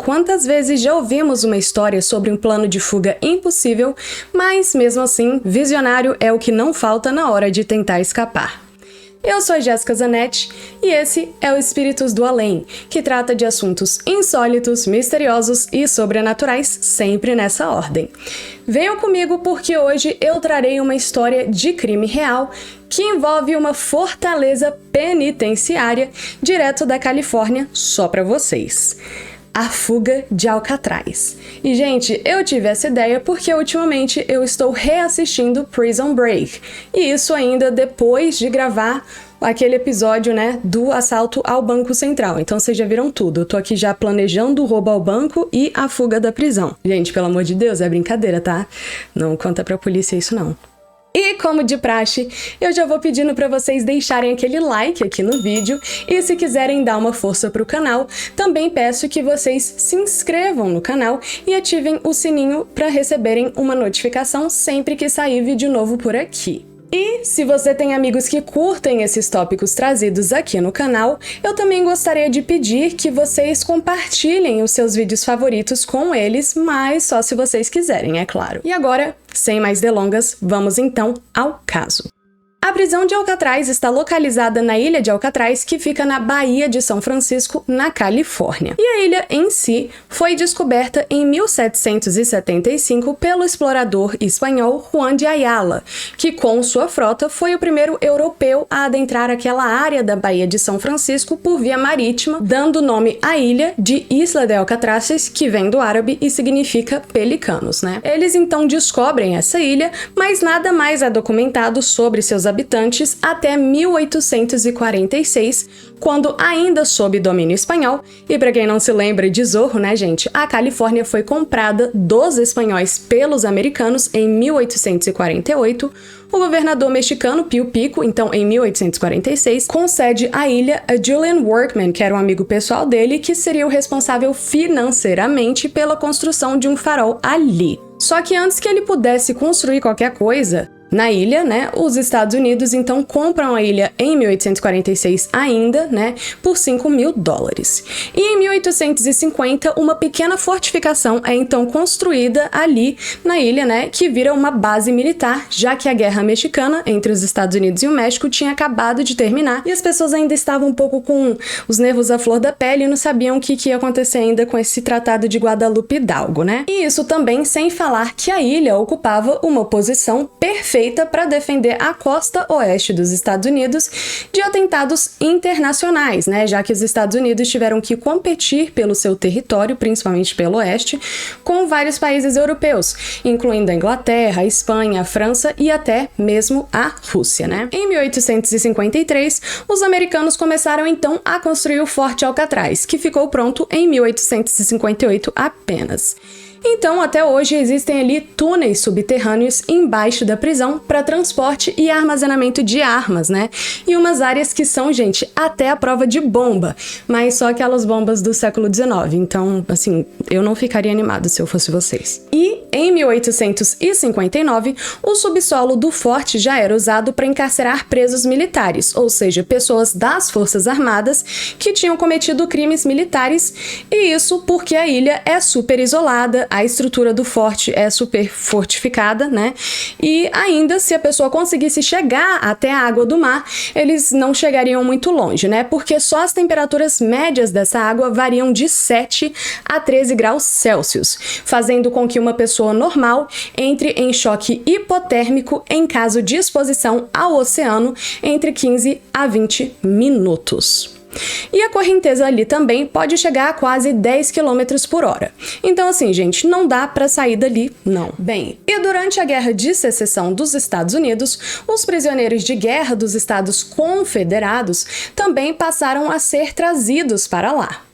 quantas vezes já ouvimos uma história sobre um plano de fuga impossível, mas mesmo assim, visionário é o que não falta na hora de tentar escapar. Eu sou a Jéssica Zanetti e esse é o Espíritos do Além, que trata de assuntos insólitos, misteriosos e sobrenaturais, sempre nessa ordem. Venham comigo porque hoje eu trarei uma história de crime real que envolve uma fortaleza penitenciária direto da Califórnia só para vocês. A fuga de Alcatraz. E, gente, eu tive essa ideia porque ultimamente eu estou reassistindo Prison Break. E isso ainda depois de gravar aquele episódio, né, do assalto ao Banco Central. Então vocês já viram tudo. Eu tô aqui já planejando o roubo ao banco e a fuga da prisão. Gente, pelo amor de Deus, é brincadeira, tá? Não conta pra polícia isso não. E como de praxe, eu já vou pedindo para vocês deixarem aquele like aqui no vídeo e se quiserem dar uma força pro canal, também peço que vocês se inscrevam no canal e ativem o sininho para receberem uma notificação sempre que sair vídeo novo por aqui. E se você tem amigos que curtem esses tópicos trazidos aqui no canal, eu também gostaria de pedir que vocês compartilhem os seus vídeos favoritos com eles, mas só se vocês quiserem, é claro. E agora, sem mais delongas, vamos então ao caso. A prisão de Alcatraz está localizada na ilha de Alcatraz, que fica na Baía de São Francisco, na Califórnia. E a ilha em si foi descoberta em 1775 pelo explorador espanhol Juan de Ayala, que com sua frota foi o primeiro europeu a adentrar aquela área da Baía de São Francisco por via marítima, dando nome à ilha de Isla de Alcatraces, que vem do árabe e significa pelicanos, né? Eles então descobrem essa ilha, mas nada mais é documentado sobre seus habitantes até 1846, quando ainda sob domínio espanhol, e para quem não se lembra de Zorro, né, gente, a Califórnia foi comprada dos espanhóis pelos americanos em 1848, o governador mexicano Pío Pico, então em 1846, concede à ilha a Julian Workman, que era um amigo pessoal dele, que seria o responsável financeiramente pela construção de um farol ali. Só que antes que ele pudesse construir qualquer coisa na ilha, né, os Estados Unidos então compram a ilha em 1846 ainda, né, por $5.000. E em 1850, uma pequena fortificação é então construída ali na ilha, né, que vira uma base militar, já que a guerra mexicana entre os Estados Unidos e o México tinha acabado de terminar e as pessoas ainda estavam um pouco com os nervos à flor da pele e não sabiam o que ia acontecer ainda com esse Tratado de Guadalupe Hidalgo, né? E isso também sem falar que a ilha ocupava uma posição perfeita para defender a costa oeste dos Estados Unidos de atentados internacionais, né? Já que os Estados Unidos tiveram que competir pelo seu território, principalmente pelo oeste, com vários países europeus, incluindo a Inglaterra, a Espanha, a França e até mesmo a Rússia, né? Em 1853, os americanos começaram então a construir o Forte Alcatraz, que ficou pronto em 1858 apenas. Então, até hoje, existem ali túneis subterrâneos embaixo da prisão para transporte e armazenamento de armas, né? E umas áreas que são, gente, até a prova de bomba, mas só aquelas bombas do século XIX. Então, assim, eu não ficaria animado se eu fosse vocês. E em 1859, o subsolo do forte já era usado para encarcerar presos militares, ou seja, pessoas das Forças Armadas que tinham cometido crimes militares, e isso porque a ilha é super isolada, a estrutura do forte é super fortificada, né? E ainda, se a pessoa conseguisse chegar até a água do mar, eles não chegariam muito longe, né? Porque só as temperaturas médias dessa água variam de 7 a 13 graus Celsius, fazendo com que uma pessoa normal entre em choque hipotérmico em caso de exposição ao oceano entre 15 a 20 minutos. E a correnteza ali também pode chegar a quase 10 km por hora. Então assim, gente, não dá pra sair dali, não. Bem, e durante a Guerra de Secessão dos Estados Unidos, os prisioneiros de guerra dos Estados Confederados também passaram a ser trazidos para lá.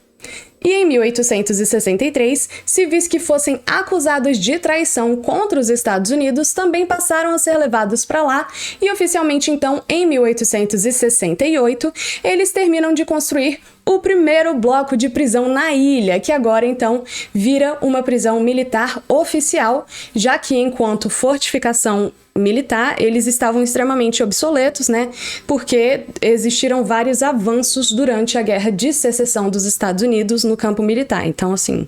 E em 1863, civis que fossem acusados de traição contra os Estados Unidos também passaram a ser levados para lá e oficialmente então, em 1868, eles terminam de construir o primeiro bloco de prisão na ilha, que agora então vira uma prisão militar oficial, já que enquanto fortificação militar, eles estavam extremamente obsoletos, né? Porque existiram vários avanços durante a Guerra de Secessão dos Estados Unidos no campo militar. Então, assim,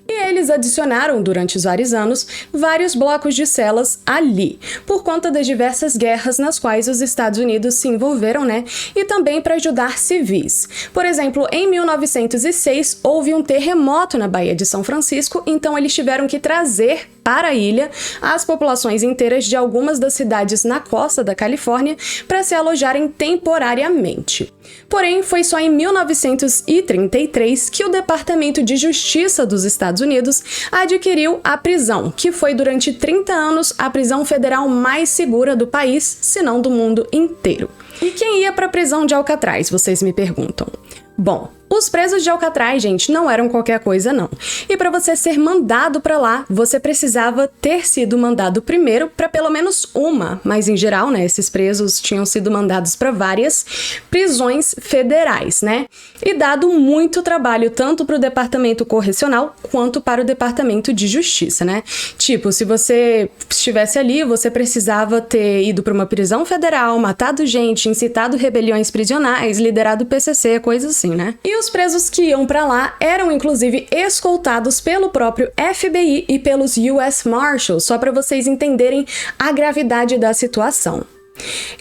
E eles adicionaram, durante os vários anos, vários blocos de celas ali, por conta das diversas guerras nas quais os Estados Unidos se envolveram, né? E também para ajudar civis. Por exemplo, em 1906, houve um terremoto na Baía de São Francisco, então eles tiveram que trazer para a ilha as populações inteiras de algumas das cidades na costa da Califórnia para se alojarem temporariamente. Porém, foi só em 1933 que o Departamento de Justiça dos Estados Unidos adquiriu a prisão, que foi durante 30 anos a prisão federal mais segura do país, se não do mundo inteiro. E quem ia para a prisão de Alcatraz, vocês me perguntam? Bom, os presos de Alcatraz, gente, não eram qualquer coisa, não. E para você ser mandado para lá, você precisava ter sido mandado primeiro para pelo menos uma, mas em geral, né, esses presos tinham sido mandados para várias prisões federais, né? E dado muito trabalho tanto para o Departamento Correcional quanto para o Departamento de Justiça, né? Tipo, se você estivesse ali, você precisava ter ido para uma prisão federal, matado gente, incitado rebeliões prisionais, liderado o PCC, coisa assim, né? E os presos que iam para lá eram inclusive escoltados pelo próprio FBI e pelos US Marshals, só para vocês entenderem a gravidade da situação.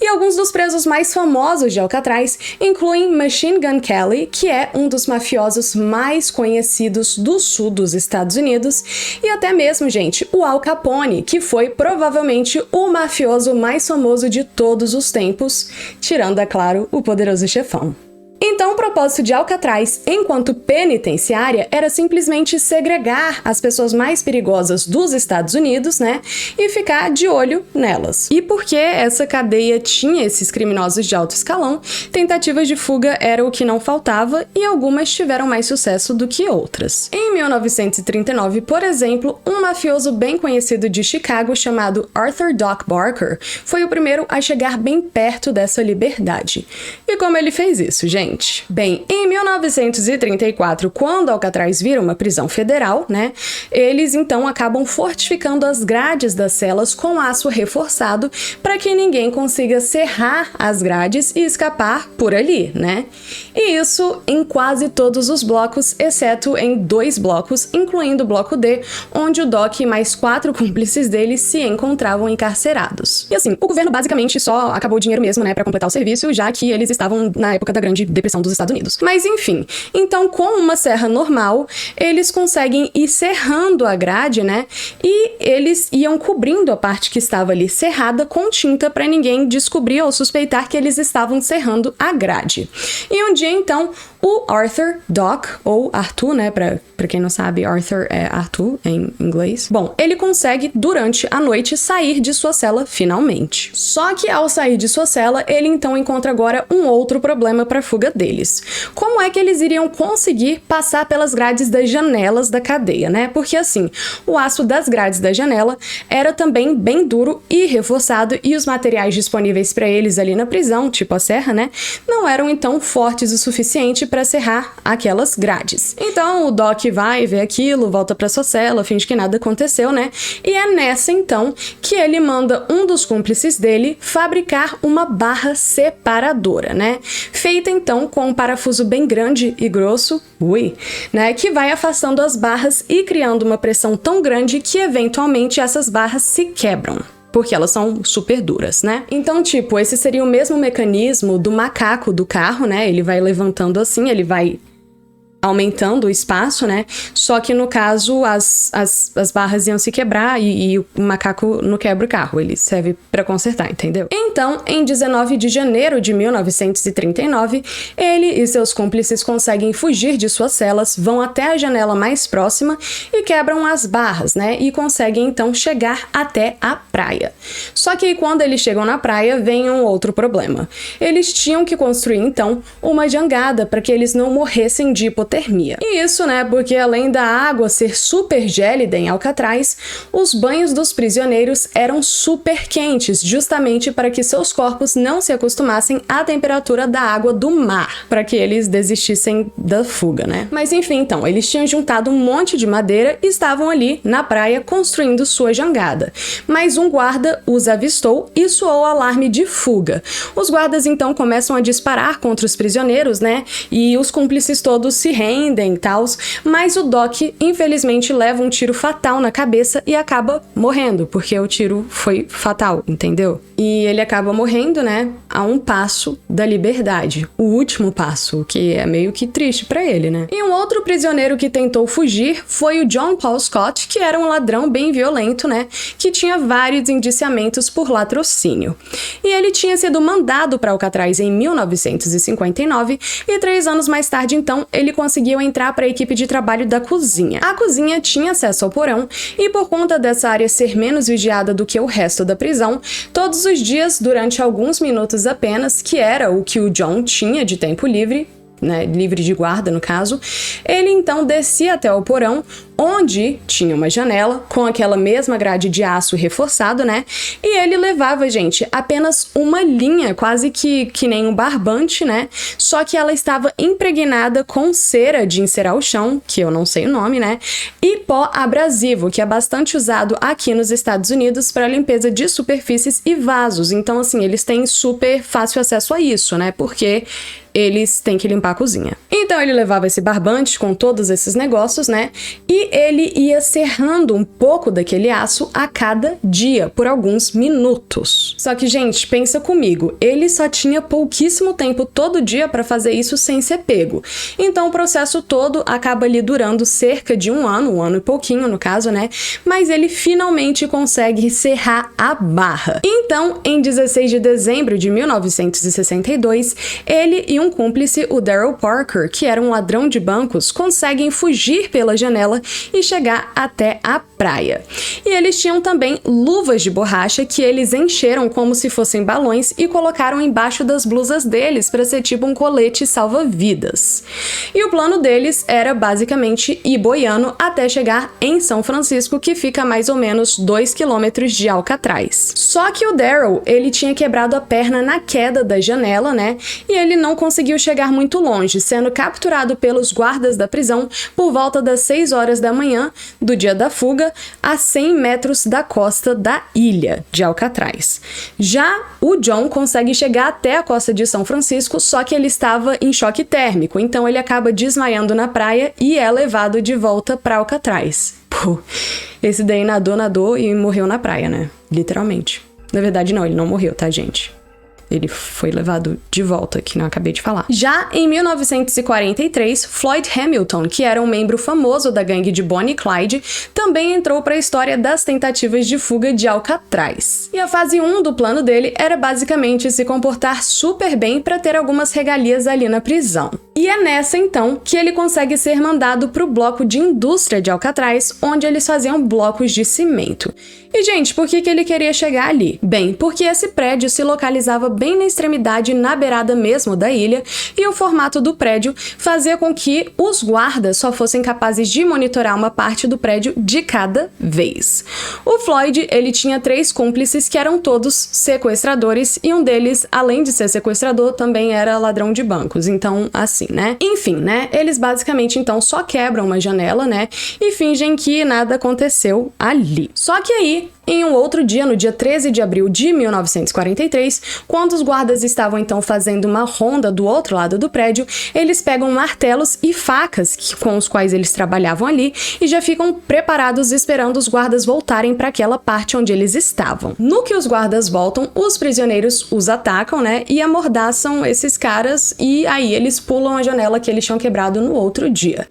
E alguns dos presos mais famosos de Alcatraz incluem Machine Gun Kelly, que é um dos mafiosos mais conhecidos do sul dos Estados Unidos, e até mesmo, gente, o Al Capone, que foi provavelmente o mafioso mais famoso de todos os tempos, tirando, é claro, o Poderoso Chefão. Então, o propósito de Alcatraz, enquanto penitenciária, era simplesmente segregar as pessoas mais perigosas dos Estados Unidos, né, e ficar de olho nelas. E porque essa cadeia tinha esses criminosos de alto escalão, tentativas de fuga era o que não faltava e algumas tiveram mais sucesso do que outras. Em 1939, por exemplo, um mafioso bem conhecido de Chicago chamado Arthur Doc Barker foi o primeiro a chegar bem perto dessa liberdade. E como ele fez isso, gente? Bem, em 1934, quando Alcatraz vira uma prisão federal, né, eles então acabam fortificando as grades das celas com aço reforçado para que ninguém consiga serrar as grades e escapar por ali, né? E isso em quase todos os blocos, exceto em 2 blocos, incluindo o bloco D, onde o Doc e mais 4 cúmplices dele se encontravam encarcerados. E assim, o governo basicamente só acabou o dinheiro mesmo, né, para completar o serviço, já que eles estavam na época da Grande Depressão dos Estados Unidos. Mas enfim, então com uma serra normal, eles conseguem ir serrando a grade, né? E eles iam cobrindo a parte que estava ali serrada com tinta para ninguém descobrir ou suspeitar que eles estavam serrando a grade. E um dia então, o Arthur Doc, ou Arthur, né, pra quem não sabe, Arthur é Arthur em inglês. Bom, ele consegue, durante a noite, sair de sua cela finalmente. Só que ao sair de sua cela, ele então encontra agora um outro problema para a fuga deles. Como é que eles iriam conseguir passar pelas grades das janelas da cadeia, né? Porque assim, o aço das grades da janela era também bem duro e reforçado e os materiais disponíveis para eles ali na prisão, tipo a serra, né, não eram então fortes o suficiente para serrar aquelas grades. Então o Doc vai ver aquilo, volta para sua cela, finge que nada aconteceu, né? E é nessa então que ele manda um dos cúmplices dele fabricar uma barra separadora, né? Feita então com um parafuso bem grande e grosso, né, que vai afastando as barras e criando uma pressão tão grande que eventualmente essas barras se quebram, porque elas são super duras, né? Então, tipo, esse seria o mesmo mecanismo do macaco do carro, né? Ele vai levantando assim, ele vai aumentando o espaço, né? Só que no caso as barras iam se quebrar e o macaco não quebra o carro, ele serve para consertar, entendeu? Então, em 19 de janeiro de 1939, ele e seus cúmplices conseguem fugir de suas celas, vão até a janela mais próxima e quebram as barras, né? E conseguem então chegar até a praia. Só que aí, quando eles chegam na praia, vem um outro problema. Eles tinham que construir então uma jangada para que eles não morressem de hipotermia. E isso, né, porque além da água ser super gélida em Alcatraz, os banhos dos prisioneiros eram super quentes, justamente para que seus corpos não se acostumassem à temperatura da água do mar, para que eles desistissem da fuga, né? Mas enfim, então, eles tinham juntado um monte de madeira e estavam ali na praia construindo sua jangada. Mas um guarda os avistou e soou o alarme de fuga. Os guardas então começam a disparar contra os prisioneiros, né? E os cúmplices todos se rendem e tal, mas o Doc, infelizmente, leva um tiro fatal na cabeça e acaba morrendo, porque o tiro foi fatal, entendeu? E ele acaba morrendo, né, a um passo da liberdade, o último passo, o que é meio que triste pra ele, né? E um outro prisioneiro que tentou fugir foi o John Paul Scott, que era um ladrão bem violento, né, que tinha vários indiciamentos por latrocínio. E ele tinha sido mandado para Alcatraz em 1959 e 3 anos mais tarde, então, ele conseguiu entrar para a equipe de trabalho da cozinha. A cozinha tinha acesso ao porão e, por conta dessa área ser menos vigiada do que o resto da prisão, todos os dias, durante alguns minutos apenas, que era o que o John tinha de tempo livre, né, livre de guarda no caso, ele então descia até o porão, onde tinha uma janela com aquela mesma grade de aço reforçado, né? E ele levava, gente, apenas uma linha, quase que nem um barbante, né? Só que ela estava impregnada com cera de encerar o chão, que eu não sei o nome, né? E pó abrasivo, que é bastante usado aqui nos Estados Unidos para limpeza de superfícies e vasos. Então, assim, eles têm super fácil acesso a isso, né? Porque eles têm que limpar a cozinha. Então ele levava esse barbante com todos esses negócios, né? E ele ia serrando um pouco daquele aço a cada dia, por alguns minutos. Só que, gente, pensa comigo, ele só tinha pouquíssimo tempo todo dia para fazer isso sem ser pego. Então o processo todo acaba ali durando cerca de um ano e pouquinho no caso, né? Mas ele finalmente consegue serrar a barra. Então, em 16 de dezembro de 1962, ele e um cúmplice, o Daryl Parker, que era um ladrão de bancos, conseguem fugir pela janela e chegar até a praia. E eles tinham também luvas de borracha que eles encheram como se fossem balões e colocaram embaixo das blusas deles para ser tipo um colete salva-vidas. E o plano deles era basicamente ir boiando até chegar em São Francisco, que fica a mais ou menos 2 quilômetros de Alcatraz. Só que o Daryl, ele tinha quebrado a perna na queda da janela, né? E ele não conseguiu chegar muito longe, sendo capturado pelos guardas da prisão por volta das 6 horas da manhã do dia da fuga, a 100 metros da costa da ilha de Alcatraz. Já o John consegue chegar até a costa de São Francisco, só que ele estava em choque térmico, então ele acaba desmaiando na praia e é levado de volta para Alcatraz. Pô, esse daí nadou e morreu na praia, né? Literalmente. Na verdade, não, ele não morreu, tá, gente? Ele foi levado de volta, que não acabei de falar. Já em 1943, Floyd Hamilton, que era um membro famoso da gangue de Bonnie e Clyde, também entrou para a história das tentativas de fuga de Alcatraz. E a fase 1 do plano dele era basicamente se comportar super bem para ter algumas regalias ali na prisão. E é nessa, então, que ele consegue ser mandado para o bloco de indústria de Alcatraz, onde eles faziam blocos de cimento. E, gente, por que ele queria chegar ali? Bem, porque esse prédio se localizava bem na extremidade, na beirada mesmo da ilha, e o formato do prédio fazia com que os guardas só fossem capazes de monitorar uma parte do prédio de cada vez. O Floyd, ele tinha 3 cúmplices que eram todos sequestradores, e um deles, além de ser sequestrador, também era ladrão de bancos. Então, assim, né? Enfim, né? Eles basicamente, então, só quebram uma janela, né? E fingem que nada aconteceu ali. Só que aí, em um outro dia, no dia 13 de abril de 1943, quando os guardas estavam então fazendo uma ronda do outro lado do prédio, eles pegam martelos e facas com os quais eles trabalhavam ali e já ficam preparados esperando os guardas voltarem para aquela parte onde eles estavam. No que os guardas voltam, os prisioneiros os atacam, né, e amordaçam esses caras, e aí eles pulam a janela que eles tinham quebrado no outro dia.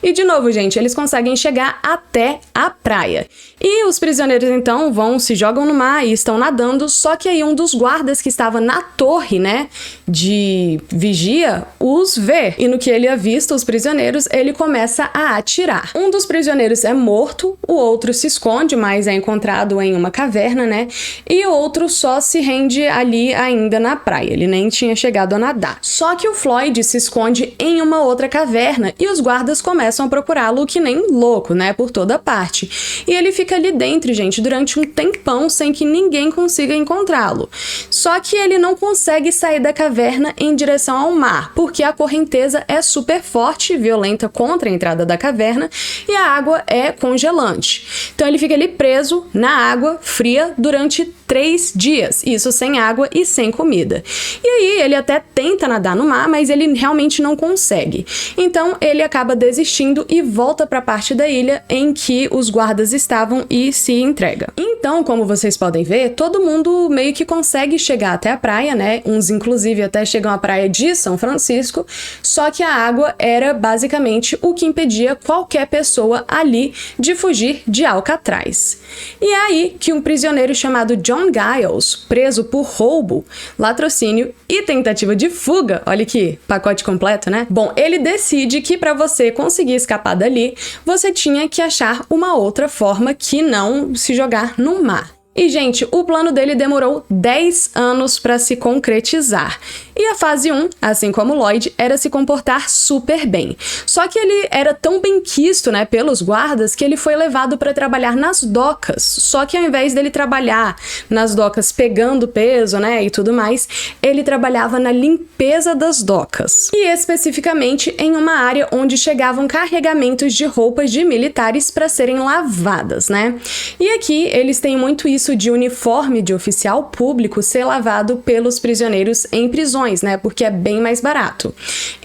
E de novo, gente, eles conseguem chegar até a praia. E os prisioneiros, então, se jogam no mar e estão nadando, só que aí um dos guardas que estava na torre, né, de vigia, os vê. E no que ele avista os prisioneiros, ele começa a atirar. Um dos prisioneiros é morto, o outro se esconde, mas é encontrado em uma caverna, né, e o outro só se rende ali ainda na praia. Ele nem tinha chegado a nadar. Só que o Floyd se esconde em uma outra caverna e os guardas começam a procurá-lo que nem louco, né, por toda parte. E ele fica ali dentro, gente, durante um tempão sem que ninguém consiga encontrá-lo. Só que ele não consegue sair da caverna em direção ao mar, porque a correnteza é super forte e violenta contra a entrada da caverna e a água é congelante. Então ele fica ali preso na água fria durante 3 dias, isso sem água e sem comida. E aí ele até tenta nadar no mar, mas ele realmente não consegue. Então ele acaba desistindo e volta para a parte da ilha em que os guardas estavam e se entrega. Então, como vocês podem ver, todo mundo meio que consegue chegar até a praia, né? Uns inclusive até chegam à praia de São Francisco, só que a água era basicamente o que impedia qualquer pessoa ali de fugir de Alcatraz. E é aí que um prisioneiro chamado John Giles, preso por roubo, latrocínio e tentativa de fuga, olha que pacote completo, né? Bom, ele decide que para você conseguir escapar dali, você tinha que achar uma outra forma que não se jogar no mar. E, gente, o plano dele demorou 10 anos para se concretizar. E a fase 1, assim como Lloyd, era se comportar super bem. Só que ele era tão bem quisto, né, pelos guardas, que ele foi levado para trabalhar nas docas. Só que ao invés dele trabalhar nas docas pegando peso, né, e tudo mais, ele trabalhava na limpeza das docas. E especificamente em uma área onde chegavam carregamentos de roupas de militares para serem lavadas, né? E aqui eles têm muito isso de uniforme de oficial público ser lavado pelos prisioneiros em prisões, né? Porque é bem mais barato.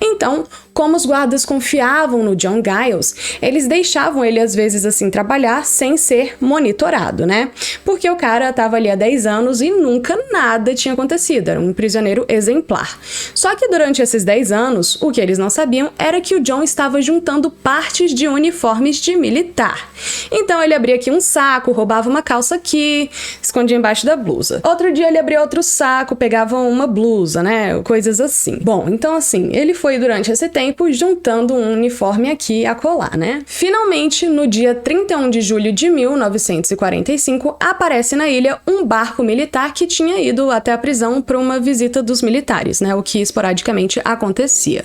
Então, como os guardas confiavam no John Giles, eles deixavam ele às vezes assim trabalhar sem ser monitorado, né? Porque o cara tava ali há 10 anos e nunca nada tinha acontecido, era um prisioneiro exemplar. Só que durante esses 10 anos, o que eles não sabiam era que o John estava juntando partes de uniformes de militar. Então ele abria aqui um saco, roubava uma calça aqui, escondia embaixo da blusa. Outro dia ele abria outro saco, pegava uma blusa, né? Coisas assim. Bom, então assim, ele foi durante esse tempo juntando um uniforme aqui a colar, né? Finalmente, no dia 31 de julho de 1945, aparece na ilha um barco militar que tinha ido até a prisão para uma visita dos militares, né? O que esporadicamente acontecia.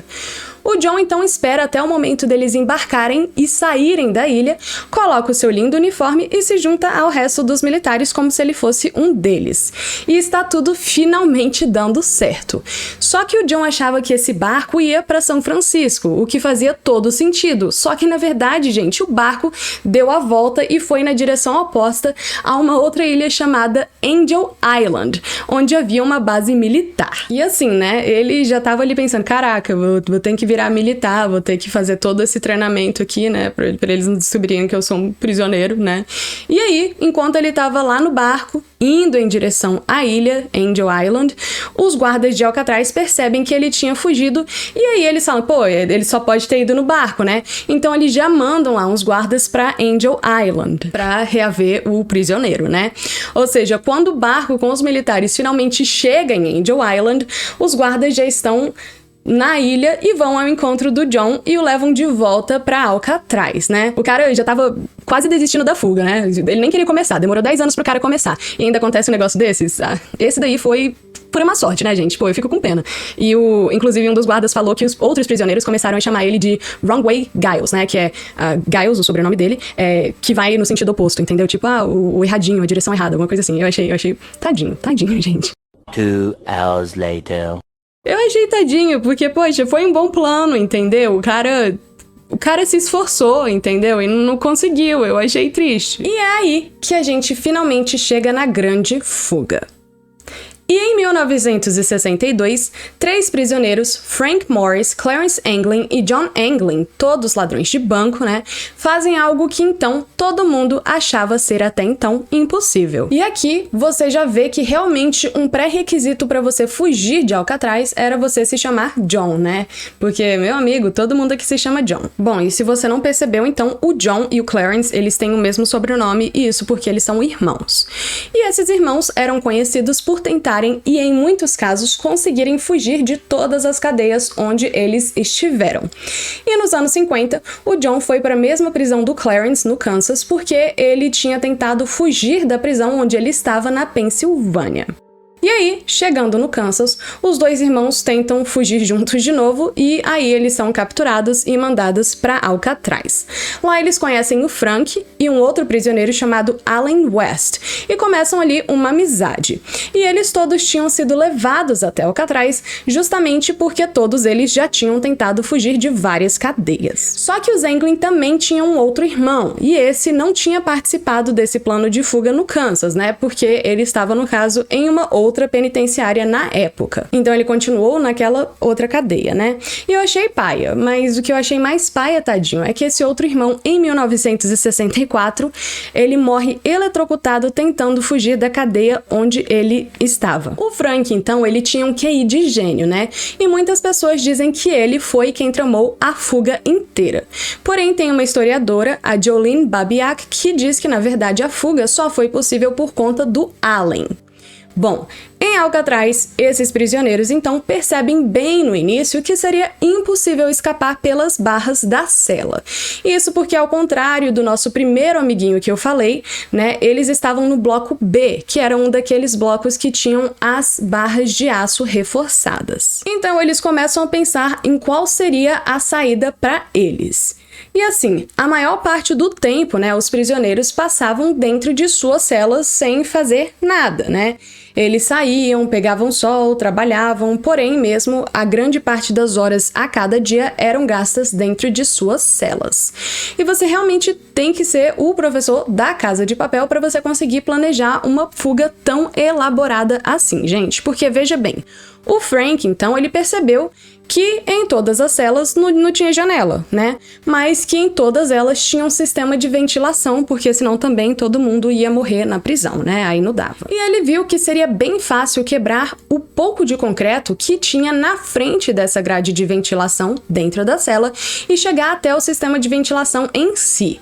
O John então espera até o momento deles embarcarem e saírem da ilha, coloca o seu lindo uniforme e se junta ao resto dos militares como se ele fosse um deles. E está tudo finalmente dando certo. Só que o John achava que esse barco ia para São Francisco, o que fazia todo sentido. Só que na verdade, gente, o barco deu a volta e foi na direção oposta a uma outra ilha chamada Angel Island, onde havia uma base militar. E assim, né, ele já tava ali pensando, caraca, vou ter que virar militar, vou ter que fazer todo esse treinamento aqui, né, pra eles não descobrirem que eu sou um prisioneiro, né. E aí, enquanto ele tava lá no barco, indo em direção à ilha, Angel Island, os guardas de Alcatraz percebem que ele tinha fugido, e aí eles falam, pô, ele só pode ter ido no barco, né? Então eles já mandam lá uns guardas pra Angel Island, pra reaver o prisioneiro, né? Ou seja, quando o barco com os militares finalmente chega em Angel Island, os guardas já estão na ilha e vão ao encontro do John e o levam de volta pra Alcatraz, né? O cara já tava quase desistindo da fuga, né? Ele nem queria começar, demorou 10 anos pro cara começar. E ainda acontece um negócio desses. Esse daí foi pura má sorte, né, gente? Pô, eu fico com pena. E inclusive um dos guardas falou que os outros prisioneiros começaram a chamar ele de Wrong-Way Giles, né? Que é Giles, o sobrenome dele, que vai no sentido oposto, entendeu? Tipo, o erradinho, a direção errada, alguma coisa assim. Eu achei tadinho, gente. 2 hours later. Eu achei tadinho, porque, poxa, foi um bom plano, entendeu? O cara se esforçou, entendeu? E não conseguiu, eu achei triste. E é aí que a gente finalmente chega na grande fuga. E em 1962, 3 prisioneiros, Frank Morris, Clarence Anglin e John Anglin, todos ladrões de banco, né, fazem algo que então todo mundo achava ser até então impossível. E aqui você já vê que realmente um pré-requisito para você fugir de Alcatraz era você se chamar John, né? Porque, meu amigo, todo mundo aqui se chama John. Bom, e se você não percebeu, então o John e o Clarence, eles têm o mesmo sobrenome, e isso porque eles são irmãos. E esses irmãos eram conhecidos por tentarem e, em muitos casos, conseguirem fugir de todas as cadeias onde eles estiveram. E nos anos 50, o John foi para a mesma prisão do Clarence, no Kansas, porque ele tinha tentado fugir da prisão onde ele estava na Pensilvânia. E aí, chegando no Kansas, os dois irmãos tentam fugir juntos de novo e aí eles são capturados e mandados para Alcatraz. Lá eles conhecem o Frank e um outro prisioneiro chamado Allen West e começam ali uma amizade. E eles todos tinham sido levados até Alcatraz justamente porque todos eles já tinham tentado fugir de várias cadeias. Só que os Anglin também tinham um outro irmão e esse não tinha participado desse plano de fuga no Kansas, né? Porque ele estava, no caso, em uma outra penitenciária na época. Então ele continuou naquela outra cadeia, né? E eu achei paia, mas o que eu achei mais paia, tadinho, é que esse outro irmão, em 1964, ele morre eletrocutado tentando fugir da cadeia onde ele estava. O Frank, então, ele tinha um QI de gênio, né? E muitas pessoas dizem que ele foi quem tramou a fuga inteira. Porém, tem uma historiadora, a Jolene Babiak, que diz que, na verdade, a fuga só foi possível por conta do Allen. Bom, em Alcatraz, esses prisioneiros então percebem bem no início que seria impossível escapar pelas barras da cela. Isso porque, ao contrário do nosso primeiro amiguinho que eu falei, né, eles estavam no bloco B, que era um daqueles blocos que tinham as barras de aço reforçadas. Então eles começam a pensar em qual seria a saída para eles. E assim, a maior parte do tempo, né, os prisioneiros passavam dentro de suas celas sem fazer nada, né? Eles saíam, pegavam sol, trabalhavam, porém mesmo a grande parte das horas a cada dia eram gastas dentro de suas celas. E você realmente tem que ser o professor da Casa de Papel para você conseguir planejar uma fuga tão elaborada assim, gente. Porque veja bem, o Frank, então, ele percebeu que em todas as celas não tinha janela, né? Mas que em todas elas tinha um sistema de ventilação, porque senão também todo mundo ia morrer na prisão, né? Aí não dava. E ele viu que seria bem fácil quebrar o pouco de concreto que tinha na frente dessa grade de ventilação dentro da cela e chegar até o sistema de ventilação em si.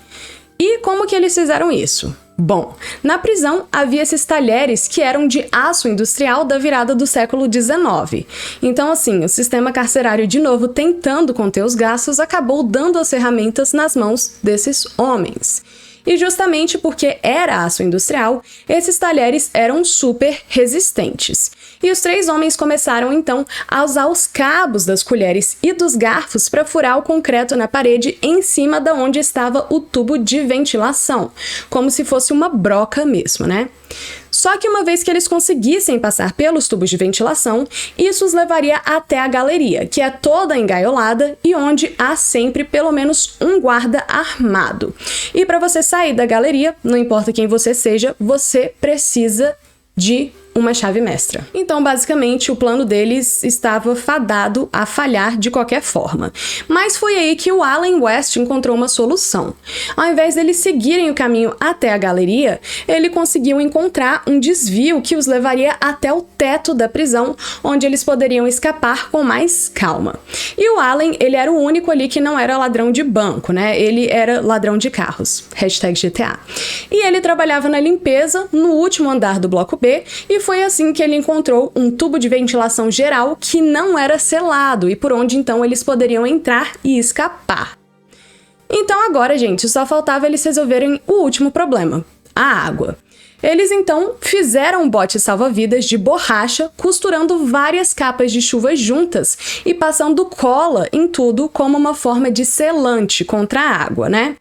E como que eles fizeram isso? Bom, na prisão havia esses talheres que eram de aço industrial da virada do século XIX. Então, assim, o sistema carcerário, de novo, tentando conter os gastos, acabou dando as ferramentas nas mãos desses homens. E justamente porque era aço industrial, esses talheres eram super resistentes. E os três homens começaram então a usar os cabos das colheres e dos garfos para furar o concreto na parede em cima da onde estava o tubo de ventilação, como se fosse uma broca mesmo, né? Só que uma vez que eles conseguissem passar pelos tubos de ventilação, isso os levaria até a galeria, que é toda engaiolada e onde há sempre pelo menos um guarda armado. E para você sair da galeria, não importa quem você seja, você precisa de uma chave mestra. Então, basicamente, o plano deles estava fadado a falhar de qualquer forma. Mas foi aí que o Allen West encontrou uma solução. Ao invés deles seguirem o caminho até a galeria, ele conseguiu encontrar um desvio que os levaria até o teto da prisão, onde eles poderiam escapar com mais calma. E o Allen, ele era o único ali que não era ladrão de banco, né? Ele era ladrão de carros. #GTA. E ele trabalhava na limpeza no último andar do bloco B e foi assim que ele encontrou um tubo de ventilação geral que não era selado e por onde então eles poderiam entrar e escapar. Então agora, gente, só faltava eles resolverem o último problema, a água. Eles então fizeram um bote salva-vidas de borracha, costurando várias capas de chuva juntas e passando cola em tudo como uma forma de selante contra a água, né?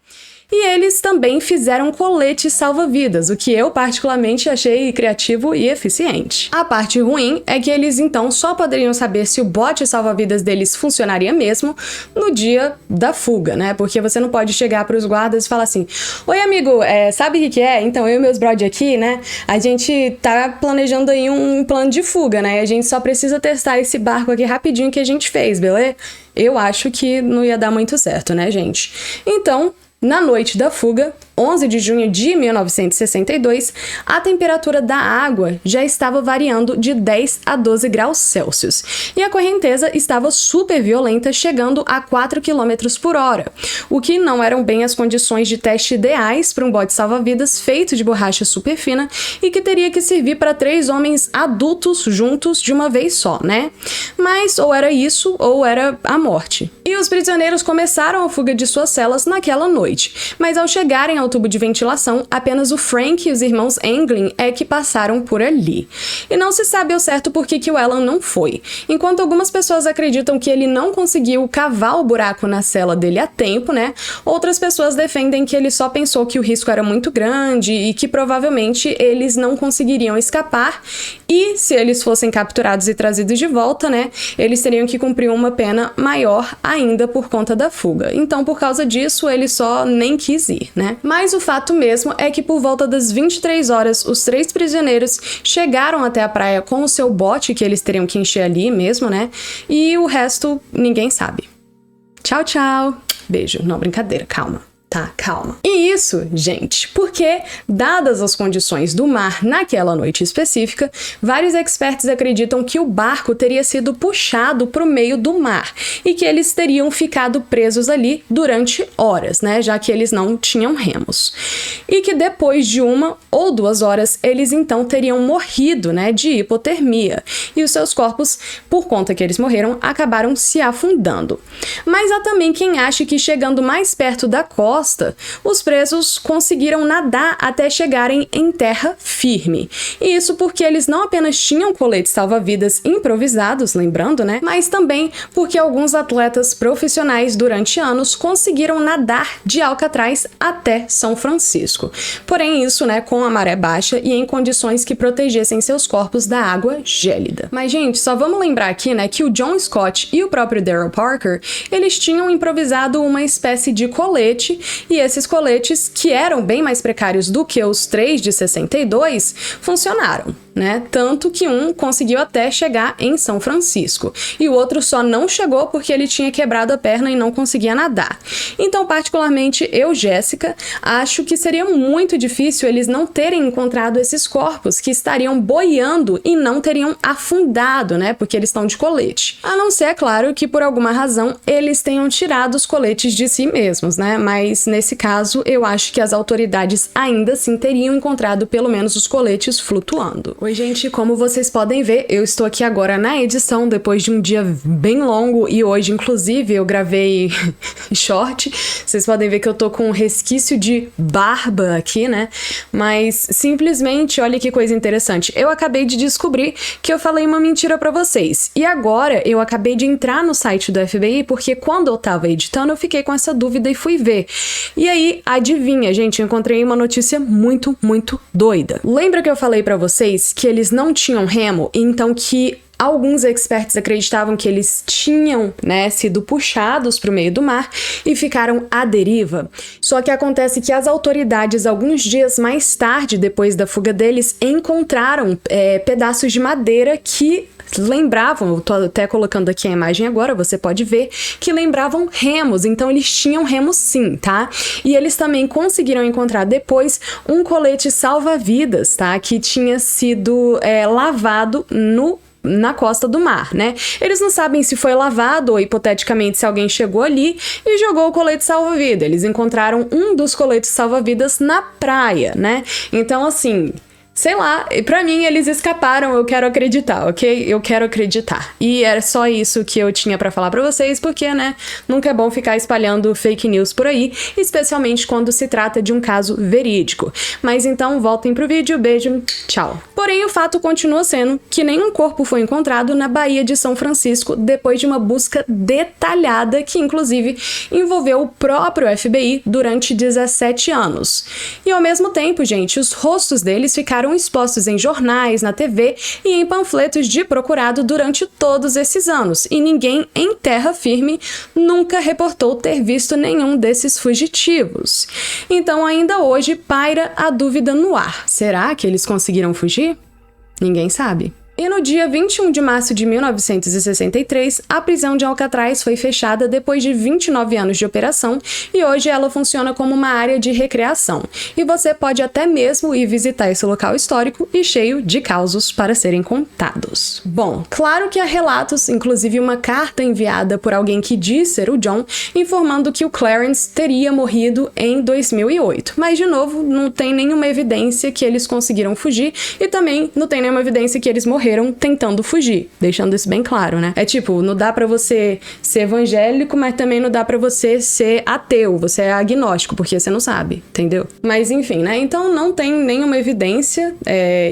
E eles também fizeram coletes salva-vidas, o que eu particularmente achei criativo e eficiente. A parte ruim é que eles então só poderiam saber se o bote salva-vidas deles funcionaria mesmo no dia da fuga, né? Porque você não pode chegar para os guardas e falar assim: oi amigo, sabe o que é? Então eu e meus brother aqui, né? A gente tá planejando aí um plano de fuga, né? A gente só precisa testar esse barco aqui rapidinho que a gente fez, beleza? Eu acho que não ia dar muito certo, né, gente? Então, na noite da fuga, 11 de junho de 1962, a temperatura da água já estava variando de 10 a 12 graus Celsius e a correnteza estava super violenta, chegando a 4 km por hora, o que não eram bem as condições de teste ideais para um bote salva-vidas feito de borracha super fina e que teria que servir para 3 homens adultos juntos de uma vez só, né? Mas ou era isso ou era a morte. E os prisioneiros começaram a fuga de suas celas naquela noite, mas ao chegarem ao tubo de ventilação, apenas o Frank e os irmãos Anglin é que passaram por ali. E não se sabe ao certo por que o Alan não foi. Enquanto algumas pessoas acreditam que ele não conseguiu cavar o buraco na cela dele a tempo, né? Outras pessoas defendem que ele só pensou que o risco era muito grande e que provavelmente eles não conseguiriam escapar, e se eles fossem capturados e trazidos de volta, né, eles teriam que cumprir uma pena maior ainda por conta da fuga. Então, por causa disso, ele só nem quis ir, né? Mas o fato mesmo é que por volta das 23 horas, os 3 prisioneiros chegaram até a praia com o seu bote, que eles teriam que encher ali mesmo, né? E o resto, ninguém sabe. Tchau, tchau. Beijo. Não, brincadeira, calma. Tá, calma. E isso, gente, porque, dadas as condições do mar naquela noite específica, vários experts acreditam que o barco teria sido puxado para o meio do mar e que eles teriam ficado presos ali durante horas, né, já que eles não tinham remos. E que depois de 1 ou 2 horas, eles então teriam morrido, né, de hipotermia. E os seus corpos, por conta que eles morreram, acabaram se afundando. Mas há também quem ache que chegando mais perto da costa, os presos conseguiram nadar até chegarem em terra firme. E isso porque eles não apenas tinham coletes salva-vidas improvisados, lembrando, né? Mas também porque alguns atletas profissionais durante anos conseguiram nadar de Alcatraz até São Francisco. Porém, isso, né, com a maré baixa e em condições que protegessem seus corpos da água gélida. Mas, gente, só vamos lembrar aqui, né, que o John Scott e o próprio Daryl Parker, eles tinham improvisado uma espécie de colete. E esses coletes, que eram bem mais precários do que os 3 de 62, funcionaram, né? Tanto que um conseguiu até chegar em São Francisco. E o outro só não chegou porque ele tinha quebrado a perna e não conseguia nadar. Então, particularmente, eu, Jéssica, acho que seria muito difícil eles não terem encontrado esses corpos que estariam boiando e não teriam afundado, né? Porque eles estão de colete. A não ser, é claro, que por alguma razão eles tenham tirado os coletes de si mesmos, né? Mas nesse caso, eu acho que as autoridades ainda assim teriam encontrado pelo menos os coletes flutuando. Oi, gente, como vocês podem ver, eu estou aqui agora na edição depois de um dia bem longo e hoje, inclusive, eu gravei short. Vocês podem ver que eu tô com um resquício de barba aqui, né? Mas simplesmente, olha que coisa interessante. Eu acabei de descobrir que eu falei uma mentira pra vocês. E agora eu acabei de entrar no site do FBI porque quando eu tava editando eu fiquei com essa dúvida e fui ver. E aí, adivinha, gente, eu encontrei uma notícia muito, muito doida. Lembra que eu falei pra vocês que eles não tinham remo, então que alguns experts acreditavam que eles tinham, né, sido puxados para o meio do mar e ficaram à deriva. Só que acontece que as autoridades, alguns dias mais tarde, depois da fuga deles, encontraram pedaços de madeira que lembravam, eu tô até colocando aqui a imagem agora, você pode ver, que lembravam remos, então eles tinham remos sim, tá? E eles também conseguiram encontrar depois um colete salva-vidas, tá? Que tinha sido lavado na costa do mar, né? Eles não sabem se foi lavado ou, hipoteticamente, se alguém chegou ali e jogou o colete salva-vida. Eles encontraram um dos coletes salva-vidas na praia, né? Então, assim, sei lá, pra mim eles escaparam, eu quero acreditar, ok? Eu quero acreditar. E era só isso que eu tinha pra falar pra vocês, porque, né, nunca é bom ficar espalhando fake news por aí, especialmente quando se trata de um caso verídico. Mas então, voltem pro vídeo, beijo, tchau. Porém, o fato continua sendo que nenhum corpo foi encontrado na Baía de São Francisco depois de uma busca detalhada que, inclusive, envolveu o próprio FBI durante 17 anos. E ao mesmo tempo, gente, os rostos deles ficaram expostos em jornais, na TV e em panfletos de procurado durante todos esses anos, e ninguém em terra firme nunca reportou ter visto nenhum desses fugitivos. Então, ainda hoje, paira a dúvida no ar. Será que eles conseguiram fugir? Ninguém sabe. E no dia 21 de março de 1963, a prisão de Alcatraz foi fechada depois de 29 anos de operação e hoje ela funciona como uma área de recreação. E você pode até mesmo ir visitar esse local histórico e cheio de causos para serem contados. Bom, claro que há relatos, inclusive uma carta enviada por alguém que diz ser o John, informando que o Clarence teria morrido em 2008. Mas, de novo, não tem nenhuma evidência que eles conseguiram fugir e também não tem nenhuma evidência que eles morreram morreram tentando fugir, deixando isso bem claro, né? É tipo, não dá pra você ser evangélico, mas também não dá pra você ser ateu, você é agnóstico, porque você não sabe, entendeu? Mas enfim, né? Então não tem nenhuma evidência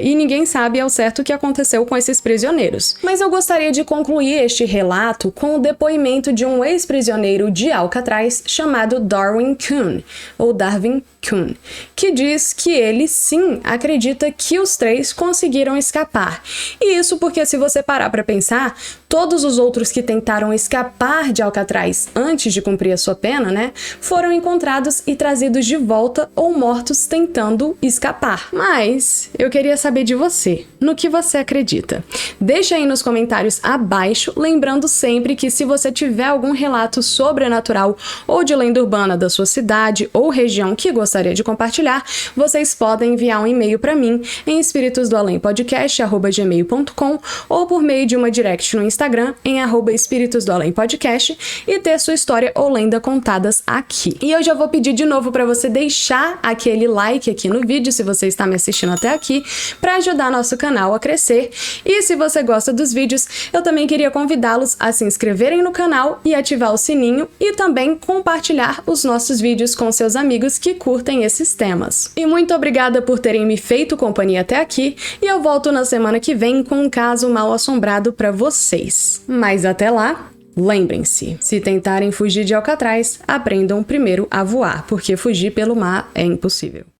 e ninguém sabe ao certo o que aconteceu com esses prisioneiros. Mas eu gostaria de concluir este relato com o depoimento de um ex-prisioneiro de Alcatraz chamado Darwin Kuhn, ou Darwin Kuhn, que diz que ele sim acredita que os 3 conseguiram escapar. E isso porque, se você parar para pensar, todos os outros que tentaram escapar de Alcatraz antes de cumprir a sua pena, né, foram encontrados e trazidos de volta ou mortos tentando escapar. Mas eu queria saber de você, no que você acredita. Deixa aí nos comentários abaixo, lembrando sempre que se você tiver algum relato sobrenatural ou de lenda urbana da sua cidade ou região que gostaria de compartilhar, vocês podem enviar um e-mail para mim em espiritosdoalempodcast@gmail.com ou por meio de uma direct no Instagram em @espiritosdoalempodcast e ter sua história ou lenda contadas aqui. E eu já vou pedir de novo para você deixar aquele like aqui no vídeo se você está me assistindo até aqui, para ajudar nosso canal a crescer. E se você gosta dos vídeos, eu também queria convidá-los a se inscreverem no canal e ativar o sininho e também compartilhar os nossos vídeos com seus amigos que curtem esses temas. E muito obrigada por terem me feito companhia até aqui, e eu volto na semana que vem com um caso mal assombrado para vocês. Mas até lá, lembrem-se, se tentarem fugir de Alcatraz, aprendam primeiro a voar, porque fugir pelo mar é impossível.